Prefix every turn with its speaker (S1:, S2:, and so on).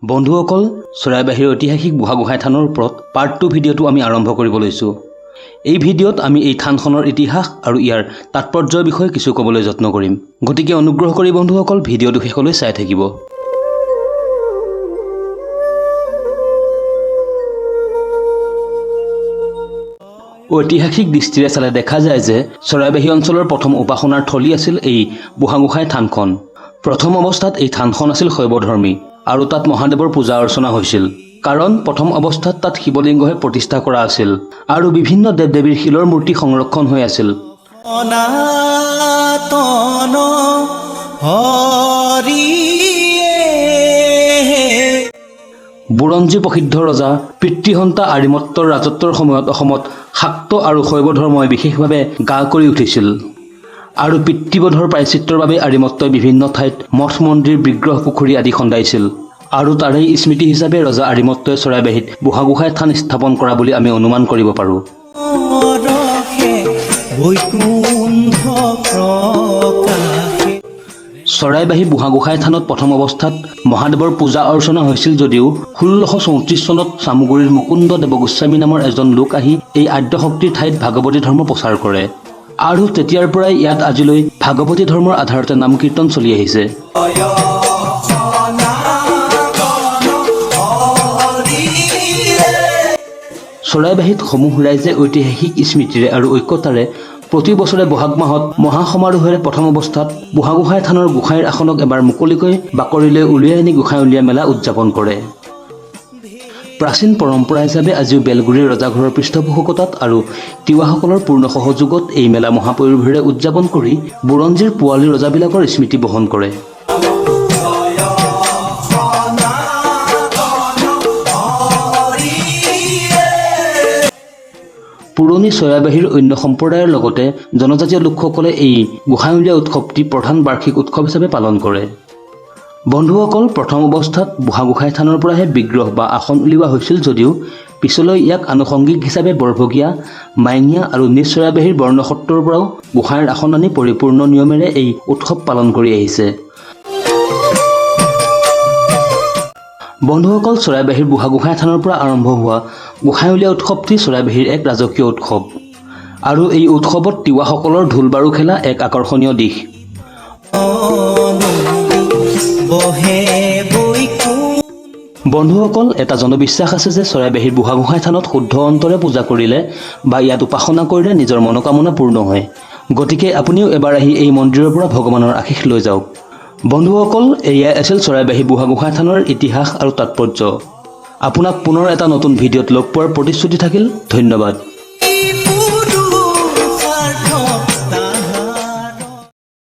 S1: বন্ধুসকল, চৰাইবাহীৰ ঐতিহাসিক বুঢ়াগোহাঁই থানৰ ওপৰত পাৰ্ট 2 ভিডিঅ'টো আমি আৰম্ভ কৰিব লৈছোঁ। এই ভিডিঅ'ত আমি এই থানখনৰ ইতিহাস আৰু ইয়াৰ তাৎপৰ্যৰ বিষয়ে কিছু ক'বলৈ যত্ন কৰিম। গতিকে অনুগ্ৰহ কৰি বন্ধুসকল ভিডিঅ'টো শেষলৈ চাই থাকিব। ঐতিহাসিক দৃষ্টিৰে চালে দেখা যায় যে চৰাইবাহী অঞ্চলৰ প্ৰথম উপাসনাৰ থলী আছিল এই বুঢ়াগোহাঁই থানখন। প্ৰথম অৱস্থাত এই থানখন আছিল শৈৱধৰ্মী আৰু তাত মহাদেৱৰ পূজা অৰ্চনা হৈছিল, কাৰণ প্ৰথম অৱস্থাত তাত শিৱলিংগহে প্ৰতিষ্ঠা কৰা আছিল আৰু বিভিন্ন দেৱ দেৱীৰ শিলৰ মূৰ্তি সংৰক্ষণ হৈ আছিল। বুৰঞ্জী প্ৰসিদ্ধ ৰজা পিতৃহন্তা আৰিমত্তৰ ৰাজত্বৰ সময়ত অসমত শাক্ত আৰু শৈৱ ধৰ্মই বিশেষভাৱে গা কৰি উঠিছিল আৰু পিতৃবধৰ প্ৰায়চিত্ৰৰ বাবে আৰিমত্তই বিভিন্ন ঠাইত মঠ মন্দিৰ বিগ্ৰহ পুখুৰী আদি খন্দাইছিল আৰু তাৰেই স্মৃতি হিচাপে ৰজা আৰিমত্তই চৰাইবাহীত বুঢ়াগোহাঁই থান স্থাপন কৰা বুলি আমি অনুমান কৰিব পাৰোঁ। চৰাইবাহী বুঢ়াগোহাঁই থানত প্ৰথম অৱস্থাত মহাদেৱৰ পূজা অৰ্চনা হৈছিল যদিও 1634 চনত চামগুৰিৰ মুকুন্দ দেৱগোস্বামী নামৰ এজন লোক আহি এই আদ্যশক্তিৰ ঠাইত ভাগৱতী ধৰ্ম প্ৰচাৰ কৰে আৰু তেতিয়াৰ পৰাই ইয়াত আজিলৈ ভাগৱতী ধৰ্মৰ আধাৰতে নাম কীৰ্তন চলি আহিছে। চৰাইবাহীত সমূহ ৰাইজে ঐতিহাসিক স্মৃতিৰে আৰু ঐক্যতাৰে প্ৰতি বছৰে বহাগ মাহত মহাসমাৰোহেৰে প্ৰথম অৱস্থাত বুঢ়াগোহাঁই থানৰ গোসাঁইৰ আসনক এবাৰ মুকলিকৈ বাকৰিলৈ উলিয়াই আনি গোসাঁই উলিয়াই মেলা উদযাপন কৰে। প্ৰাচীন পৰম্পৰা হিচাপে আজিও বেলগুৰিৰ ৰজাঘৰৰ পৃষ্ঠপোষকতাত আৰু তিৱাসকলৰ পূৰ্ণ সহযোগত এই মেলা মহাপৰিভেৰে উদযাপন কৰি বুৰঞ্জীৰ পোৱালী ৰজাবিলাকৰ স্মৃতি বহন কৰে। পুৰণি চৰাইবাহীৰ অন্য সম্প্ৰদায়ৰ লগতে জনজাতীয় লোকসকলে এই গোসাঁই উলিওৱা উৎসৱটি প্ৰধান বাৰ্ষিক উৎসৱ হিচাপে পালন কৰে। বন্ধুসকল, প্ৰথম অৱস্থাত বুঢ়াগোহাঁই থানৰ পৰাহে বিগ্ৰহ বা আসন উলিওৱা হৈছিল যদিও পিছলৈ ইয়াক আনুষংগিক হিচাপে বৰভগীয়া, মায়ঙীয়া আৰু নিজ চৰাইবাহীৰ বৰ্ণসত্ৰৰ পৰাও গোসাঁইৰ আসন আনি পৰিপূৰ্ণ নিয়মেৰে এই উৎসৱ পালন কৰি আহিছে। বন্ধুসকল, চৰাইবাহীৰ বুঢ়াগোহাঁই থানৰ পৰা আৰম্ভ হোৱা গোসাঁই উলিওৱা উৎসৱটি চৰাইবাহীৰ এক ৰাজকীয় উৎসৱ আৰু এই উৎসৱত তিৱাসকলৰ ঢোল বাৰু খেলা এক আকৰ্ষণীয় দিশ। বন্ধুসকল, এটা জনবিশ্বাস আছে যে চৰাইবাহীৰ বুঢ়াগোহাঁই থানত শুদ্ধ অন্তৰে পূজা কৰিলে বা ইয়াত উপাসনা কৰিলে নিজৰ মনোকামনা পূৰ্ণ হয়। গতিকে আপুনিও এবাৰ আহি এই মন্দিৰৰ পৰা ভগৱানৰ আশীষ লৈ যাওক। বন্ধুসকল, এয়াই আছিল চৰাইবাহী বুঢ়াগোহাঁই থানৰ ইতিহাস আৰু তাৎপৰ্য। আপোনাক পুনৰ এটা নতুন ভিডিঅ'ত লগ পোৱাৰ প্ৰতিশ্ৰুতি থাকিল। ধন্যবাদ।